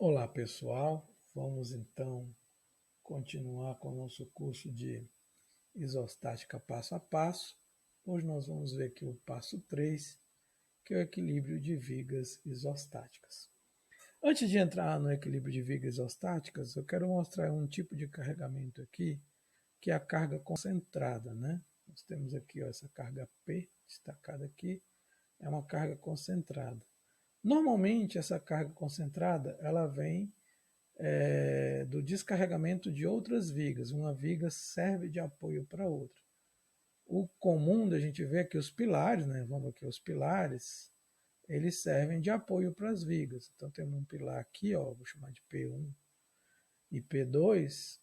Olá pessoal, vamos então continuar com o nosso curso de isostática passo a passo. Hoje nós vamos ver aqui o passo 3, que é o equilíbrio de vigas isostáticas. Antes de entrar no equilíbrio de vigas isostáticas, eu quero mostrar um tipo de carregamento aqui, que é a carga concentrada, né? Nós temos aqui essa carga P destacada aqui, é uma carga concentrada. Normalmente essa carga concentrada ela vem do descarregamento de outras vigas. Uma viga serve de apoio para outra. O comum da gente ver é que os pilares, né, vamos aqui, os pilares, eles servem de apoio para as vigas. Então temos um pilar aqui, ó, vou chamar de P1 e P2,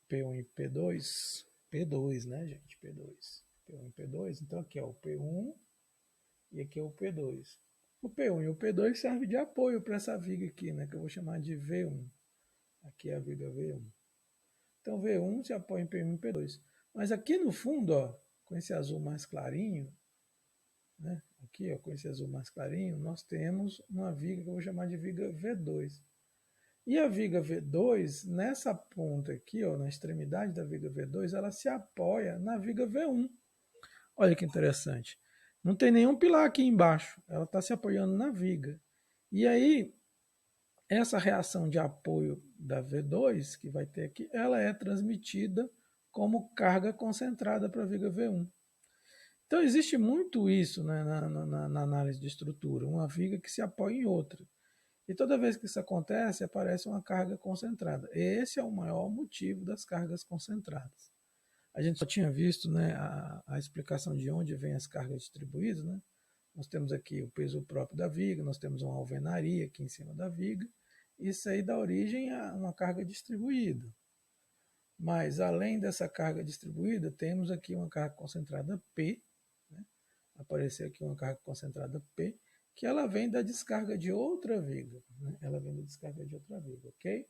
P1 e P2, P2, né, gente, P2, P1 e P2. Então aqui é o P1 e aqui é o P2. O P1 e o P2 servem de apoio para essa viga aqui, né, que eu vou chamar de V1. Aqui é a viga V1. Então V1 se apoia em P1 e P2. Mas aqui no fundo, ó, com esse azul mais clarinho, né? Aqui, ó, com esse azul mais clarinho, nós temos uma viga que eu vou chamar de viga V2. E a viga V2, nessa ponta aqui, ó, na extremidade da viga V2, ela se apoia na viga V1. Olha que interessante. Não tem nenhum pilar aqui embaixo. Ela está se apoiando na viga. E aí, essa reação de apoio da V2, que vai ter aqui, ela é transmitida como carga concentrada para a viga V1. Então, existe muito isso, né, na análise de estrutura, uma viga que se apoia em outra. E toda vez que isso acontece, aparece uma carga concentrada. Esse é o maior motivo das cargas concentradas. A gente só tinha visto, né, a explicação de onde vêm as cargas distribuídas. Né? Nós temos aqui o peso próprio da viga, nós temos uma alvenaria aqui em cima da viga. Isso aí dá origem a uma carga distribuída. Mas, além dessa carga distribuída, temos aqui uma carga concentrada P, né? Apareceu aqui uma carga concentrada P, que ela vem da descarga de outra viga. Né? Ela vem da descarga de outra viga, ok?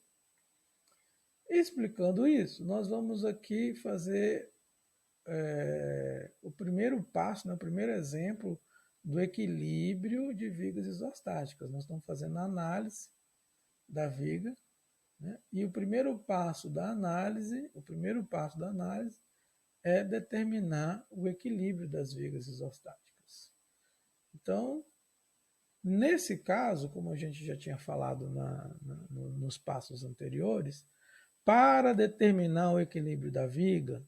Explicando isso, nós vamos aqui fazer o primeiro passo, né, o primeiro exemplo do equilíbrio de vigas isostáticas. Nós estamos fazendo a análise da viga, né, e o primeiro passo da análise é determinar o equilíbrio das vigas isostáticas. Então, nesse caso, como a gente já tinha falado nos passos anteriores, para determinar o equilíbrio da viga,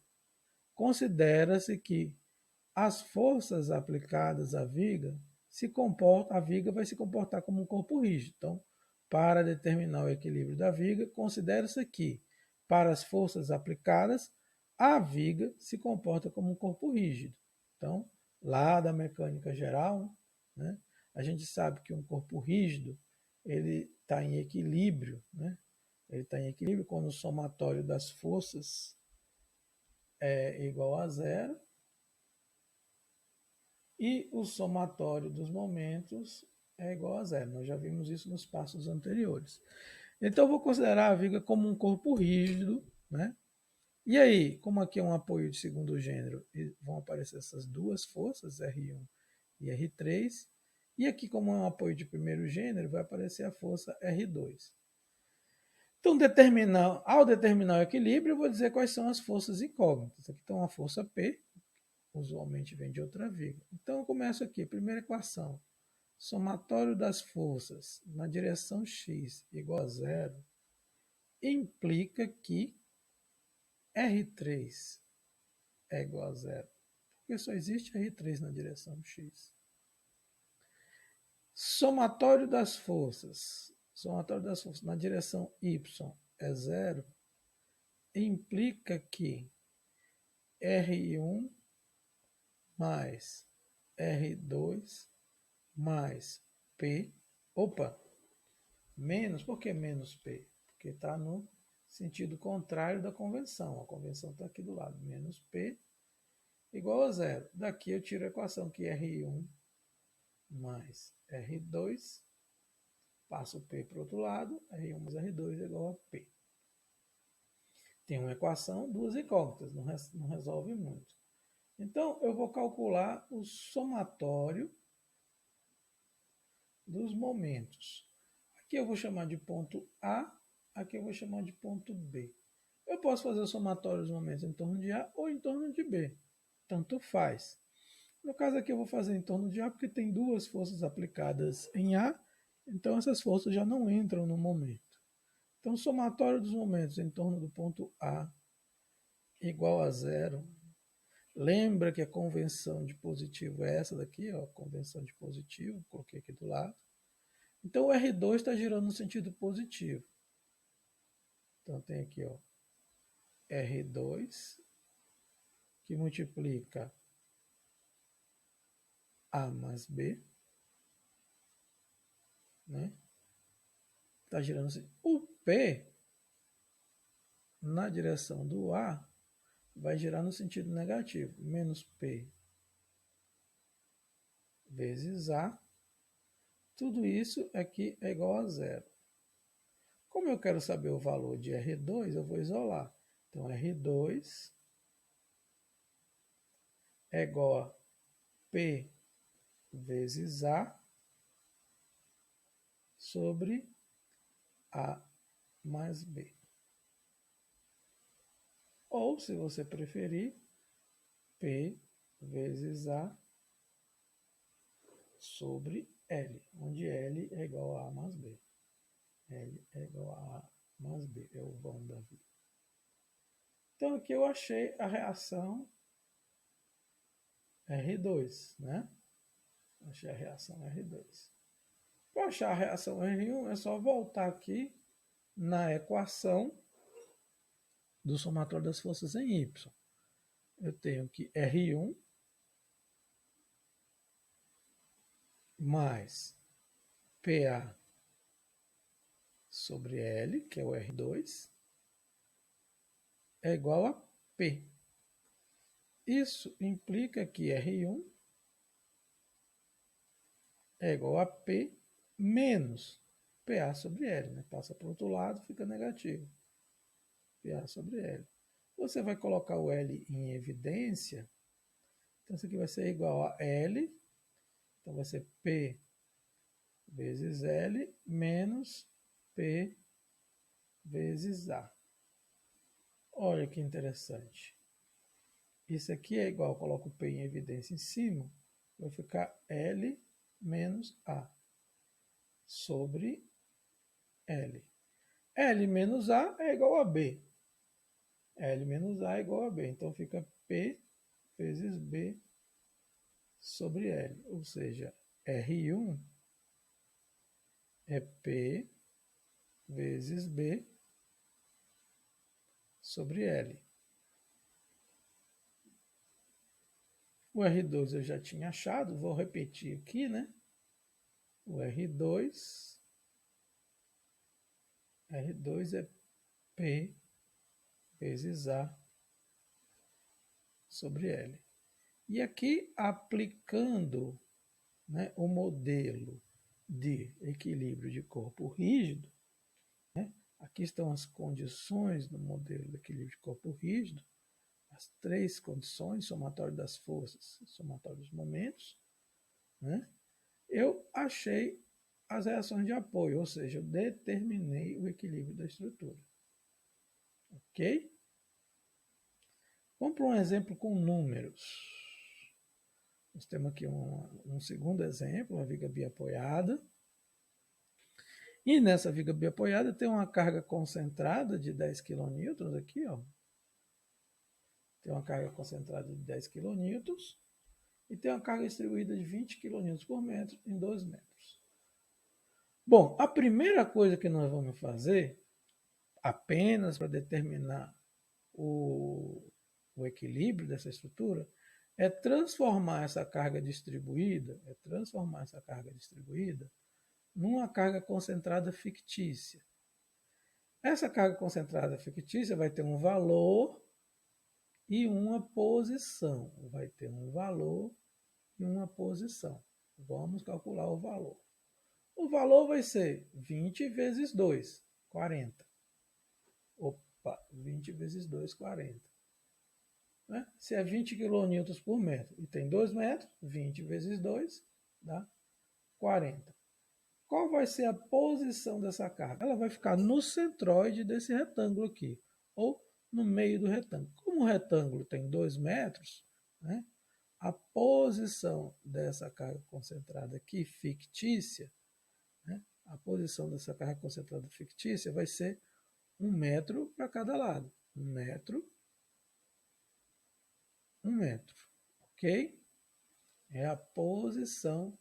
considera-se que as forças aplicadas à viga a viga vai se comportar como um corpo rígido. Então, para determinar o equilíbrio da viga, considera-se que, para as forças aplicadas, a viga se comporta como um corpo rígido. Então, lá da mecânica geral, né, a gente sabe que um corpo rígido ele está em equilíbrio, né? Ele está em equilíbrio quando o somatório das forças é igual a zero e o somatório dos momentos é igual a zero. Nós já vimos isso nos passos anteriores. Então, eu vou considerar a viga como um corpo rígido, né? E aí, como aqui é um apoio de segundo gênero, vão aparecer essas duas forças, R1 e R3. E aqui, como é um apoio de primeiro gênero, vai aparecer a força R2. Então, ao determinar o equilíbrio, eu vou dizer quais são as forças incógnitas. Aqui está uma força P, usualmente vem de outra viga. Então, eu começo aqui, primeira equação. Somatório das forças na direção x igual a zero implica que R3 é igual a zero, porque só existe R3 na direção x. Somatório das forças na direção y é zero, implica que R1 mais R2 mais P, menos, por que menos P? Porque está no sentido contrário da convenção. A convenção está aqui do lado, menos P igual a zero. Daqui eu tiro a equação que R1 mais R2, passo o P para o outro lado, R1 mais R2 é igual a P. Tem uma equação, duas incógnitas, não resolve muito. Então, eu vou calcular o somatório dos momentos. Aqui eu vou chamar de ponto A, aqui eu vou chamar de ponto B. Eu posso fazer o somatório dos momentos em torno de A ou em torno de B. Tanto faz. No caso aqui eu vou fazer em torno de A porque tem duas forças aplicadas em A, então essas forças já não entram no momento. Então, somatório dos momentos em torno do ponto A igual a zero. Lembra que a convenção de positivo é essa daqui, ó, convenção de positivo, coloquei aqui do lado. Então, o R2 está girando no sentido positivo. Então, tem aqui, ó, R2, que multiplica A mais B, né? Está girando assim. O P, na direção do A, vai girar no sentido negativo. Menos P vezes A. Tudo isso aqui é igual a zero. Como eu quero saber o valor de R2, eu vou isolar. Então, R2 é igual a P vezes A sobre A mais B. Ou, se você preferir, P vezes A sobre L, onde L é igual a A mais B. L é igual a A mais B, é o vão da vida. Então, aqui eu achei a reação R2, né? Achei a reação R2. Para achar a reação R1, é só voltar aqui na equação do somatório das forças em Y. Eu tenho que R1 mais PA sobre L, que é o R2, é igual a P. Isso implica que R1 é igual a P menos PA sobre L. Né? Passa para o outro lado, fica negativo. PA sobre L. Você vai colocar o L em evidência. Então, isso aqui vai ser igual a L. Então, vai ser P vezes L menos P vezes A. Olha que interessante. Isso aqui é igual, eu coloco o P em evidência em cima, vai ficar L menos A sobre L. L menos A é igual a B. L menos A é igual a B. Então fica P vezes B sobre L. Ou seja, R1 é P vezes B sobre L. O R2 eu já tinha achado, vou repetir aqui, né? O R2 é P vezes A sobre L. E aqui, aplicando, né, o modelo de equilíbrio de corpo rígido, né, aqui estão as condições do modelo de equilíbrio de corpo rígido, as três condições, somatório das forças, somatório dos momentos, né, eu achei as reações de apoio, ou seja, eu determinei o equilíbrio da estrutura. Ok? Vamos para um exemplo com números. Nós temos aqui um segundo exemplo, uma viga biapoiada. E nessa viga biapoiada tem uma carga concentrada de 10 kN aqui, ó. Tem uma carga concentrada de 10 kN e tem uma carga distribuída de 20 kN por metro em 2 metros. Bom, a primeira coisa que nós vamos fazer, apenas para determinar o equilíbrio dessa estrutura, é transformar essa carga distribuída, numa carga concentrada fictícia. Essa carga concentrada fictícia vai ter um valor e uma posição. Vai ter um valor e uma posição. Vamos calcular o valor. O valor vai ser 20 vezes 2, 40. Opa, 20 vezes 2, 40. Né? Se é 20 kN por metro e tem 2 metros, 20 vezes 2 dá 40. qual vai ser a posição dessa carga? Ela vai ficar no centroide desse retângulo aqui, ou no meio do retângulo. Como o retângulo tem 2 metros, né, a posição dessa carga concentrada aqui, fictícia, né, a posição dessa carga concentrada fictícia vai ser 1 metro para cada lado. 1 metro, 1 metro, ok? É a posição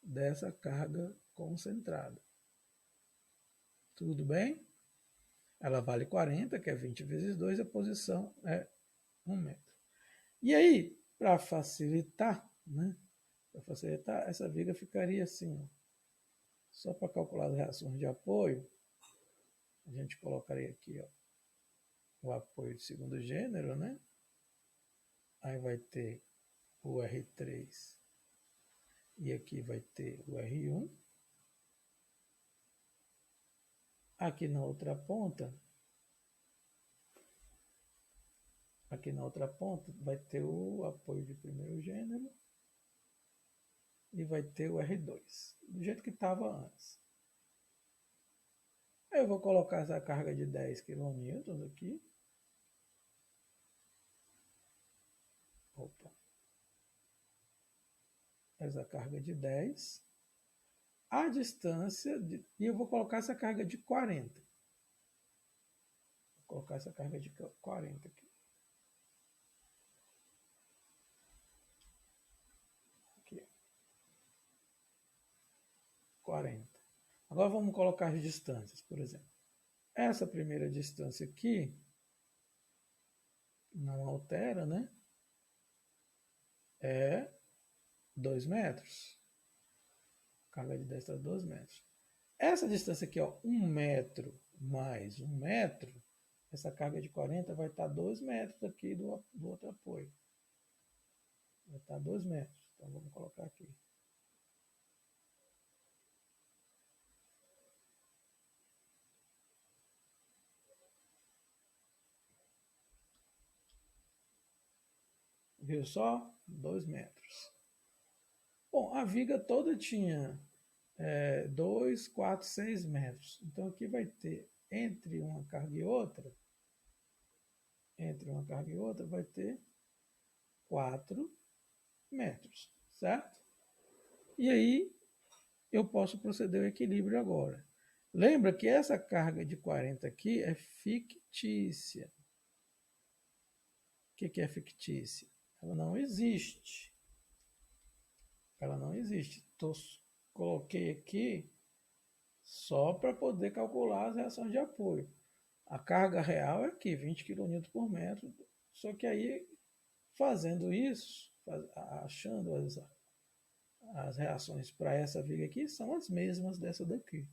dessa carga concentrada. Tudo bem? Ela vale 40, que é 20 vezes 2, a posição é 1 metro. E aí, para facilitar, né? Para facilitar, essa viga ficaria assim, ó. Só para calcular as reações de apoio, a gente colocaria aqui, ó, o apoio de segundo gênero, né? Aí vai ter o R3 e aqui vai ter o R1. Aqui na outra ponta vai ter o apoio de primeiro gênero e vai ter o R2, do jeito que estava antes. Aí eu vou colocar essa carga de 10 kN aqui. Opa. Essa carga de 10. A distância, e eu vou colocar essa carga de 40. Vou colocar essa carga de 40 aqui. Aqui. 40. Agora vamos colocar as distâncias, por exemplo. Essa primeira distância aqui não altera, né? É 2 metros. Carga de 10 está 2 metros. Essa distância aqui, ó, 1 metro mais 1 metro, essa carga de 40 vai estar 2 metros aqui do outro apoio. Vai estar 2 metros. Então vamos colocar aqui. Viu só? 2 metros. Bom, a viga toda tinha 2, 4, 6 metros. Então aqui vai ter, entre uma carga e outra, vai ter 4 metros, certo? E aí eu posso proceder ao equilíbrio agora. Lembra que essa carga de 40 aqui é fictícia. O que é fictícia? Ela não existe. Ela não existe. Coloquei aqui só para poder calcular as reações de apoio. A carga real é aqui, 20 kN por metro. Só que aí, fazendo isso, achando as reações para essa viga aqui, são as mesmas dessa daqui.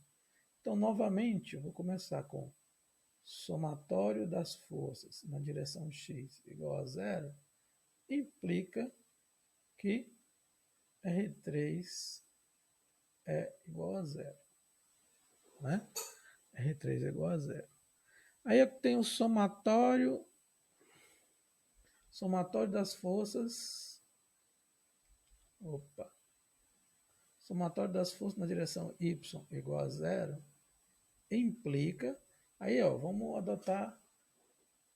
Então, novamente, eu vou começar com somatório das forças na direção x igual a zero, implica que R3 é igual a zero. Né? R3 é igual a zero. Aí eu tenho o somatório das forças. Opa! Somatório das forças na direção y igual a zero implica. Aí, ó, vamos adotar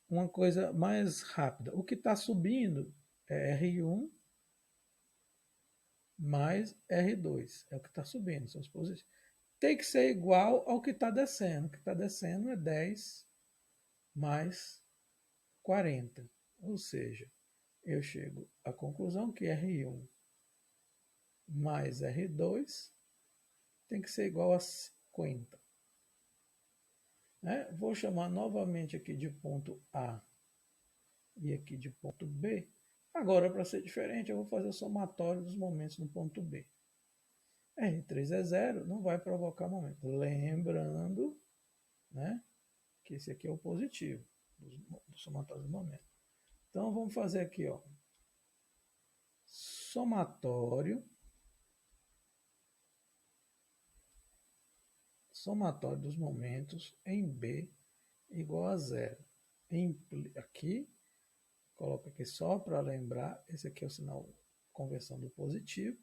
uma coisa mais rápida. O que está subindo é R1 mais R2. É o que está subindo, são os positivos. Tem que ser igual ao que está descendo. O que está descendo é 10 mais 40. Ou seja, eu chego à conclusão que R1 mais R2 tem que ser igual a 50. Né? Vou chamar novamente aqui de ponto A e aqui de ponto B. Agora, para ser diferente, eu vou fazer o somatório dos momentos no ponto B. R3 é zero, não vai provocar momento. Lembrando, né, que esse aqui é o positivo do somatório dos momentos. Então, vamos fazer aqui, ó, somatório dos momentos em B igual a zero. Aqui, coloca aqui só para lembrar, esse aqui é o sinal conversão do positivo,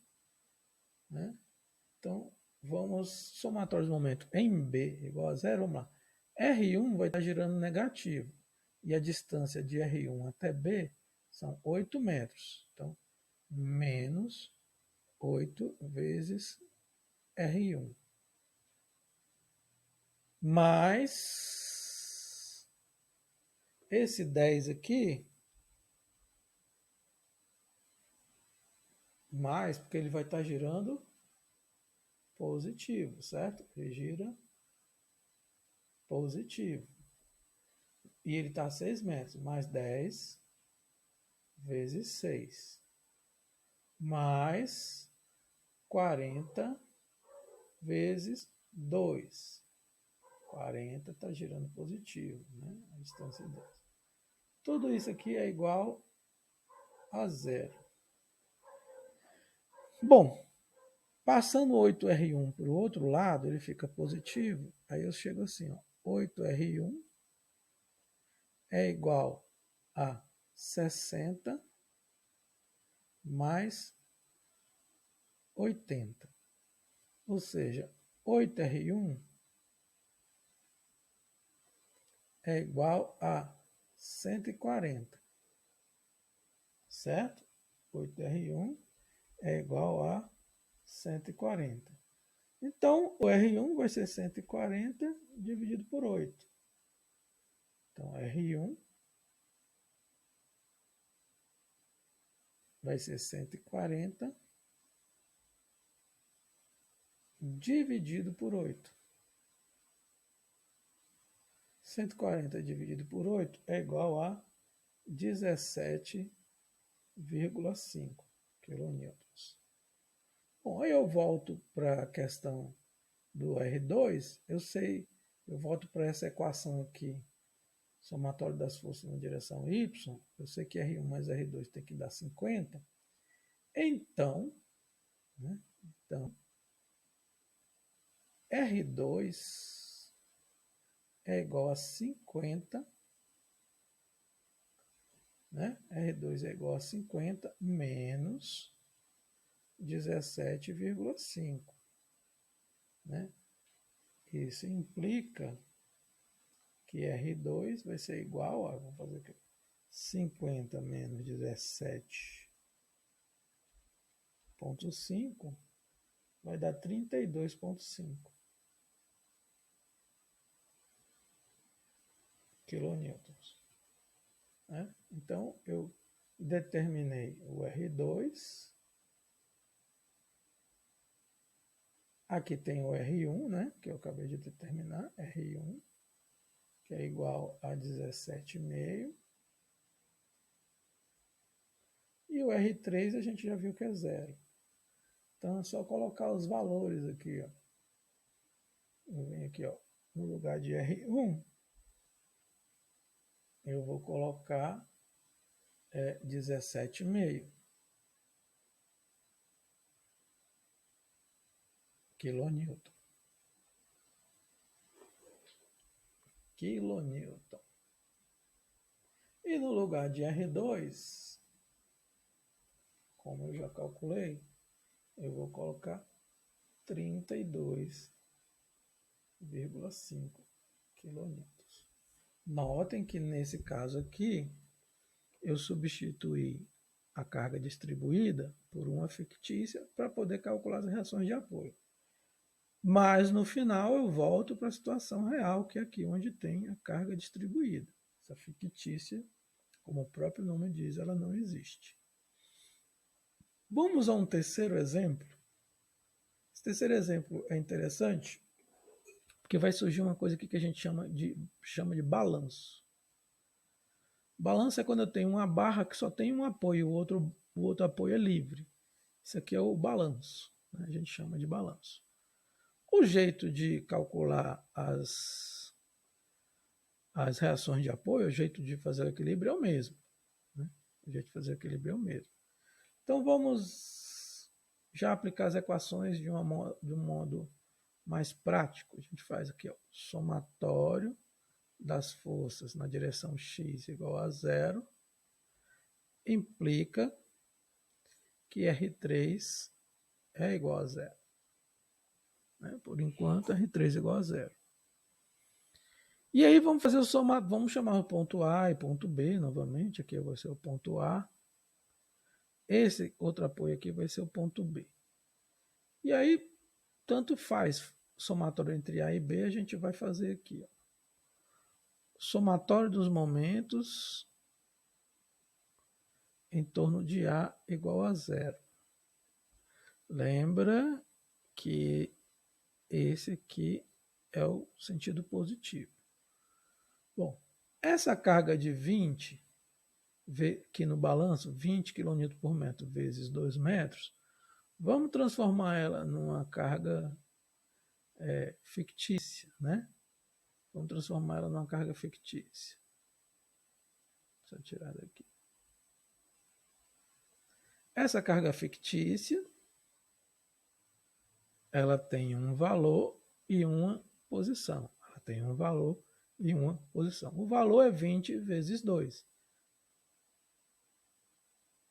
né? Então, vamos somatório de momento em B igual a zero, vamos lá. R1 vai estar girando negativo. E a distância de R1 até B são 8 metros. Então, menos 8 vezes R1. Mais esse 10 aqui, mais, porque ele vai estar girando positivo, certo? Ele gira positivo. E ele está a 6 metros, mais 10 vezes 6, mais 40 vezes 2. 40 está girando positivo, né? A distância 10. Tudo isso aqui é igual a zero. Bom, passando 8R1 para o outro lado, ele fica positivo. Aí eu chego assim, ó, 8R1 é igual a 60 mais 80. Ou seja, 8R1 é igual a 140. Certo? 8R1 é igual a 140. Então, o R1 vai ser 140 dividido por 8. Então, R1 vai ser 140 dividido por 8. 140 dividido por 8 é igual a 17,5 quilonewtons. Bom, aí eu volto para a questão do R2, eu volto para essa equação aqui, somatório das forças na direção Y, eu sei que R1 mais R2 tem que dar 50, então, R2 é igual a 50, né? R2 é igual a 50 menos 17,5, né? Isso implica que R2 vai ser igual a, vamos fazer aqui, 50 menos 17,5 vai dar 32,5 quilonewtons. Né? Então, eu determinei o R2. Aqui tem o R1, né, que eu acabei de determinar, R1, que é igual a 17,5. E o R3 a gente já viu que é zero. Então é só colocar os valores aqui, ó. Eu venho aqui, ó, no lugar de R1, eu vou colocar 17,5 quilonewton. E no lugar de R2, como eu já calculei, eu vou colocar 32,5 quilonewtons. Notem que nesse caso aqui, eu substituí a carga distribuída por uma fictícia para poder calcular as reações de apoio. Mas no final eu volto para a situação real, que é aqui onde tem a carga distribuída. Essa fictícia, como o próprio nome diz, ela não existe. Vamos a um terceiro exemplo. Esse terceiro exemplo é interessante, porque vai surgir uma coisa aqui que a gente chama de balanço. Balanço é quando eu tenho uma barra que só tem um apoio, o outro apoio é livre. Isso aqui é o balanço, né? A gente chama de balanço. O jeito de calcular as reações de apoio, o jeito de fazer o equilíbrio é o mesmo. Né? O jeito de fazer o equilíbrio é o mesmo. Então vamos já aplicar as equações de um modo mais prático. A gente faz aqui, ó, somatório das forças na direção x igual a zero, implica que R3 é igual a zero. né? Por enquanto, R3 igual a zero. E aí vamos fazer o somado, vamos chamar o ponto A e ponto B novamente, aqui vai ser o ponto A. Esse outro apoio aqui vai ser o ponto B. E aí, tanto faz somatório entre A e B, a gente vai fazer aqui. Ó. Somatório dos momentos em torno de A igual a zero. Lembra que esse aqui é o sentido positivo. Bom, essa carga de 20, aqui no balanço, 20 kN por metro vezes 2 metros, vamos transformar ela numa carga fictícia, né? Vamos transformar ela numa carga fictícia. Deixa eu tirar daqui. Essa carga fictícia, ela tem um valor e uma posição. Ela tem um valor e uma posição. O valor é 20 vezes 2.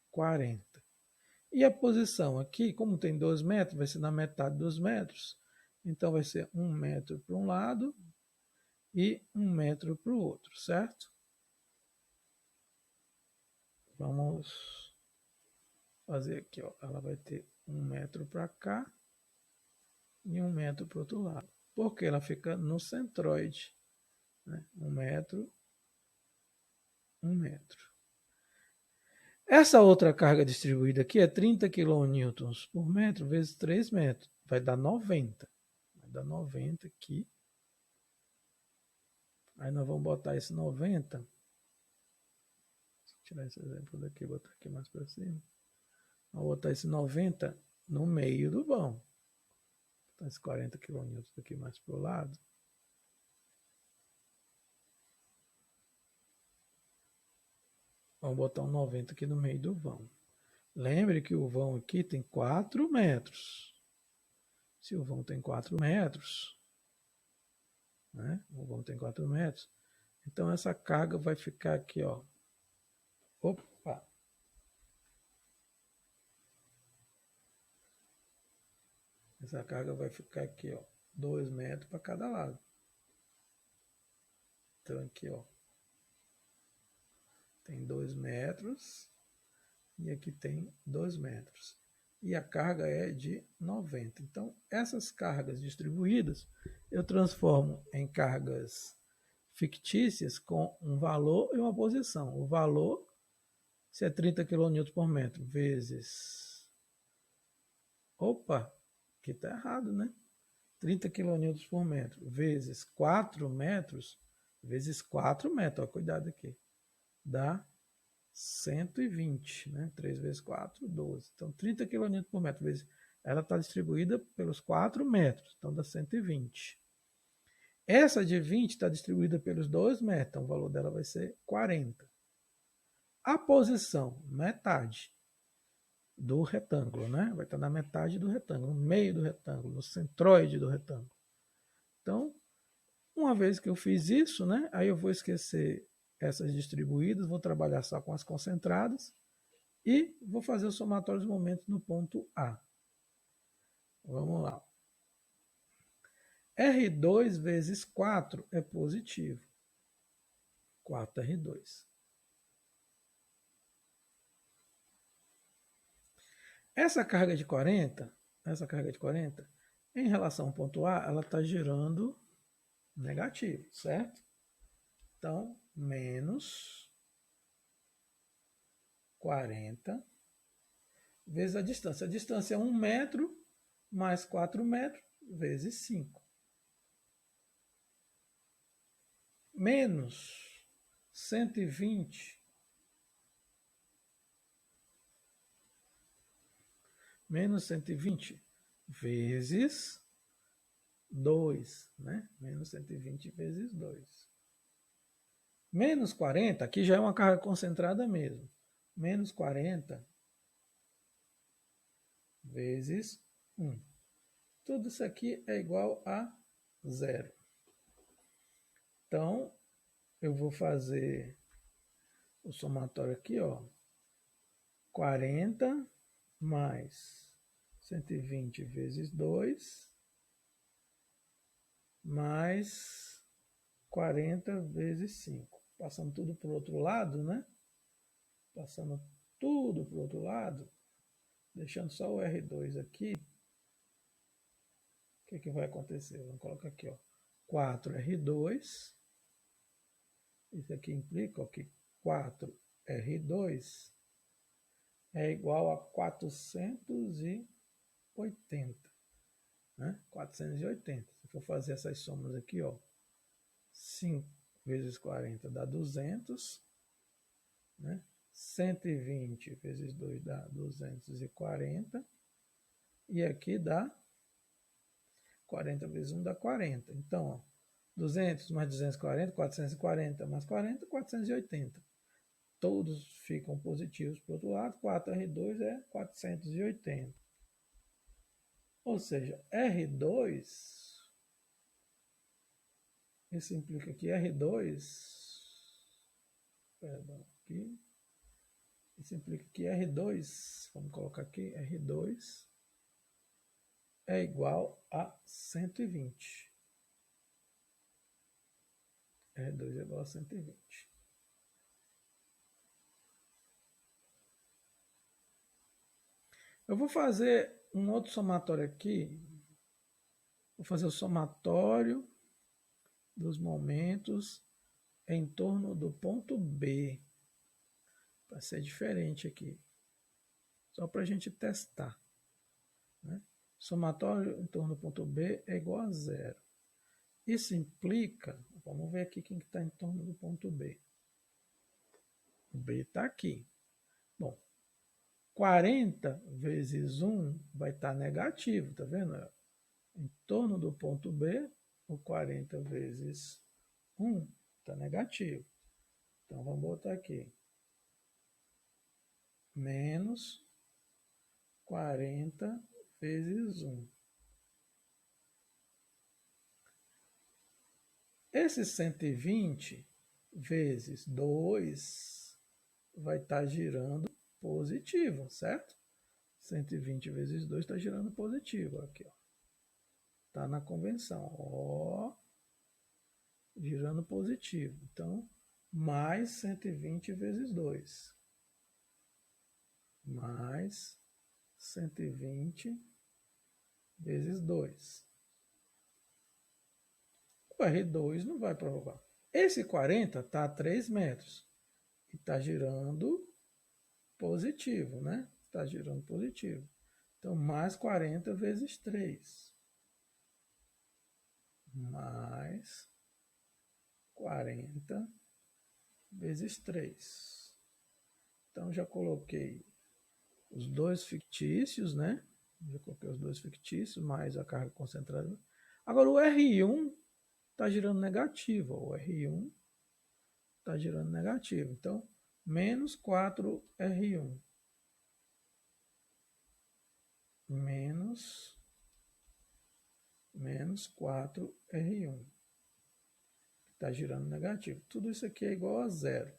40. E a posição aqui, como tem 2 metros, vai ser na metade dos metros. Então vai ser 1 metro para um lado e 1 metro para o outro, certo? Vamos fazer aqui, ó. Ela vai ter 1 metro para cá e 1 metro para o outro lado. Porque ela fica no centroide. Né? 1 metro, 1 metro. Essa outra carga distribuída aqui é 30 kN por metro vezes 3 metros. Vai dar 90. Vai dar 90 aqui. Aí nós vamos botar esse 90. Vou tirar esse exemplo daqui e botar aqui mais para cima. Vou botar esse 90 no meio do vão. Então, esse 40 kN aqui mais para o lado. Vamos botar um 90 aqui no meio do vão. Lembre que o vão aqui tem 4 metros. Se o vão tem 4 metros, né? O vão tem 4 metros. Então, essa carga vai ficar aqui, ó. Opa! Essa carga vai ficar aqui, ó. 2 metros para cada lado. Então, aqui, ó. Tem 2 metros. E aqui tem 2 metros. E a carga é de 90. Então, essas cargas distribuídas, eu transformo em cargas fictícias com um valor e uma posição. O valor, se é 30 kN por metro, vezes... Opa, aqui está errado, né? 30 kN por metro, vezes 4 metros, vezes 4 metros, ó, cuidado aqui, dá 120, né? 3 vezes 4, 12. Então, 30 kN por metro, vezes, ela está distribuída pelos 4 metros, então dá 120. Essa de 20 está distribuída pelos 2 metros, então o valor dela vai ser 40. A posição, metade do retângulo, né? Vai estar na metade do retângulo, no meio do retângulo, no centroide do retângulo. Então, uma vez que eu fiz isso, né? Aí eu vou esquecer essas distribuídas, vou trabalhar só com as concentradas e vou fazer o somatório dos momentos no ponto A. Vamos lá. R2 vezes 4 é positivo. 4R2. Essa carga de 40, em relação ao ponto A, ela está girando negativo, certo? Então, menos 40 vezes a distância. A distância é 1 metro mais 4 metros vezes 5. Menos 120 vezes 2, né? Menos 120 vezes 2. Menos 40, aqui já é uma carga concentrada mesmo. Menos 40 vezes 1. Tudo isso aqui é igual a 0. Então, eu vou fazer o somatório aqui, ó. 40 mais 120 vezes 2 mais 40 vezes 5. Passando tudo para o outro lado, né? Passando tudo para o outro lado, deixando só o R2 aqui, o que vai acontecer? Vamos colocar aqui, ó, 4R2. Isso aqui implica que 4R2 é igual a 480. Né? 480. Se for fazer essas somas aqui, ó, 5 vezes 40 dá 200, né? 120 vezes 2 dá 240, e aqui dá 40 vezes 1 dá 40. Então, ó, 200 mais 240, 440 mais 40, 480. Todos ficam positivos para o outro lado, 4R2 é 480. Ou seja, R2, isso implica que R2, perdão, aqui, isso implica que R2, vamos colocar aqui, R2 é igual a 120. R2 é igual a 120. Eu vou fazer um outro somatório aqui. Vou fazer o somatório dos momentos em torno do ponto B. Vai ser diferente aqui. Só para a gente testar. Né? Somatório em torno do ponto B é igual a zero. Isso implica, vamos ver aqui quem está em torno do ponto B. O B está aqui. Bom, 40 vezes 1 vai estar negativo, tá vendo? Em torno do ponto B, o 40 vezes 1 está negativo. Então, vamos botar aqui. Menos 40 vezes 1. Esse 120 vezes 2 vai estar girando positivo, certo? 120 vezes 2 está girando positivo. Aqui, ó. Está na convenção. Ó, girando positivo. Então, mais 120 vezes 2. Mais 120 vezes 2. O R2 não vai provocar. Esse 40 está a 3 metros. E está girando positivo, né? Está girando positivo. Então, mais 40 vezes 3. Mais 40 vezes 3. Então, já coloquei os dois fictícios, né? Já coloquei os dois fictícios, mais a carga concentrada. Agora, o R1 está girando negativo. O R1 está girando negativo. Então, menos 4R1. Menos 4R1. Está girando negativo. Tudo isso aqui é igual a zero.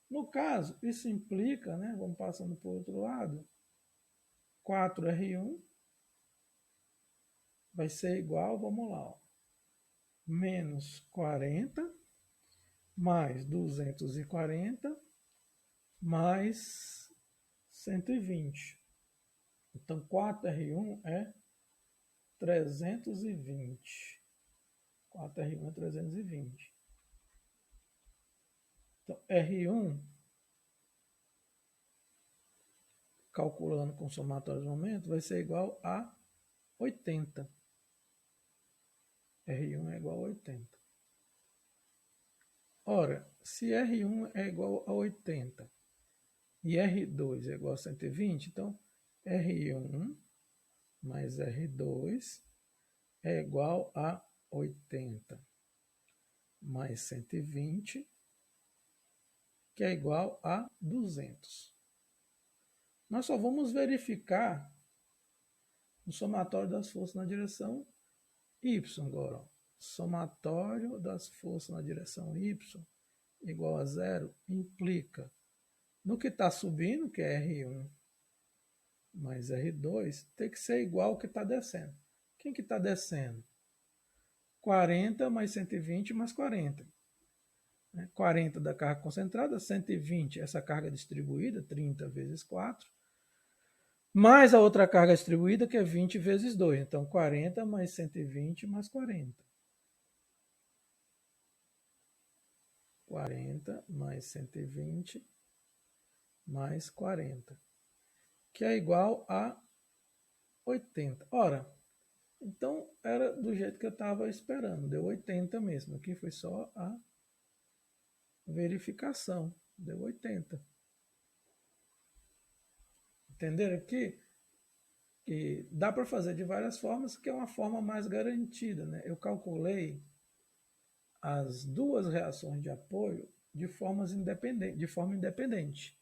No caso, isso implica, né? Vamos passando para o outro lado. 4R1 vai ser igual, vamos lá, ó, menos 40 mais 240 mais 120. Então, 4R1 é 320. 4R1 é 320. Então, R1, calculando com somatório de momento, vai ser igual a 80. R1 é igual a 80. Ora, se R1 é igual a 80 e R2 é igual a 120, então R1 mais R2 é igual a 80 mais 120, que é igual a 200. Nós só vamos verificar o somatório das forças na direção Y agora. Ó. Somatório das forças na direção Y igual a zero implica no que está subindo, que é R1 mais R2, tem que ser igual ao que está descendo. Quem que está descendo? 40 mais 120 mais 40. 40 da carga concentrada, 120 essa carga distribuída, 30 vezes 4, mais a outra carga distribuída, que é 20 vezes 2. Então, 40 mais 120 mais 40. 40 mais 120 mais 40, que é igual a 80. Ora, então era do jeito que eu estava esperando, deu 80 mesmo. Aqui foi só a verificação, deu 80. Entenderam aqui? Que dá para fazer de várias formas, que é uma forma mais garantida, né? Eu calculei as duas reações de apoio de forma independente.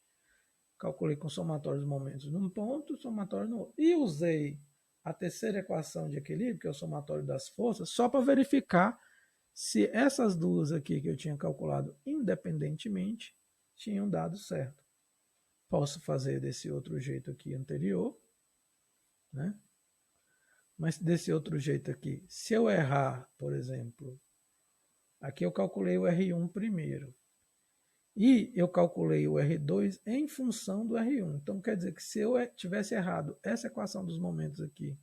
Calculei com somatório dos momentos num ponto, somatório no outro. E usei a terceira equação de equilíbrio, que é o somatório das forças, só para verificar se essas duas aqui que eu tinha calculado independentemente tinham dado certo. Posso fazer desse outro jeito aqui anterior, né? Mas desse outro jeito aqui, se eu errar, por exemplo, aqui eu calculei o R1 primeiro. E eu calculei o R2 em função do R1. Então quer dizer que se eu tivesse errado essa equação dos momentos aqui,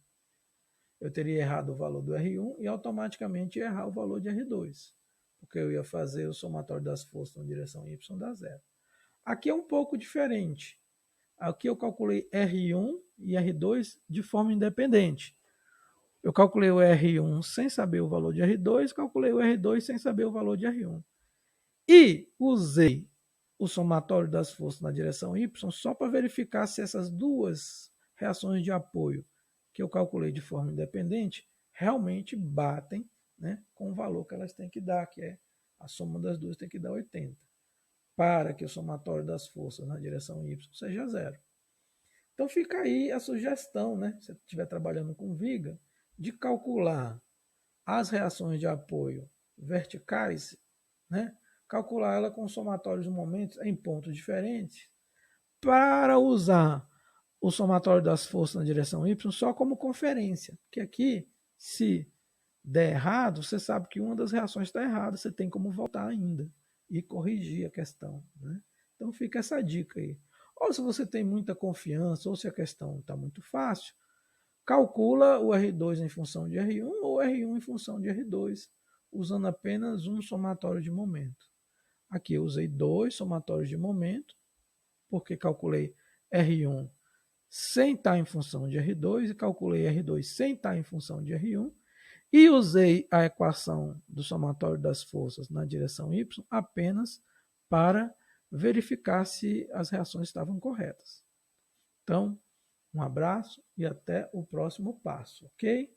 eu teria errado o valor do R1 e automaticamente ia errar o valor de R2. Porque eu ia fazer o somatório das forças na direção Y dá zero. Aqui é um pouco diferente. Aqui eu calculei R1 e R2 de forma independente. Eu calculei o R1 sem saber o valor de R2, calculei o R2 sem saber o valor de R1. E usei o somatório das forças na direção Y só para verificar se essas duas reações de apoio que eu calculei de forma independente realmente batem, né, com o valor que elas têm que dar, que é a soma das duas tem que dar 80, para que o somatório das forças na direção Y seja zero. Então fica aí a sugestão, né, se você estiver trabalhando com viga, de calcular as reações de apoio verticais, né, calcular ela com somatórios de momentos em pontos diferentes, para usar o somatório das forças na direção Y só como conferência. Porque aqui, se der errado, você sabe que uma das reações está errada, você tem como voltar ainda e corrigir a questão, né? Então fica essa dica aí. Ou se você tem muita confiança, ou se a questão está muito fácil, calcula o R2 em função de R1 ou R1 em função de R2, usando apenas um somatório de momento. Aqui eu usei dois somatórios de momento, porque calculei R1 sem estar em função de R2 e calculei R2 sem estar em função de R1 e usei a equação do somatório das forças na direção Y apenas para verificar se as reações estavam corretas. Então, um abraço e até o próximo passo, ok?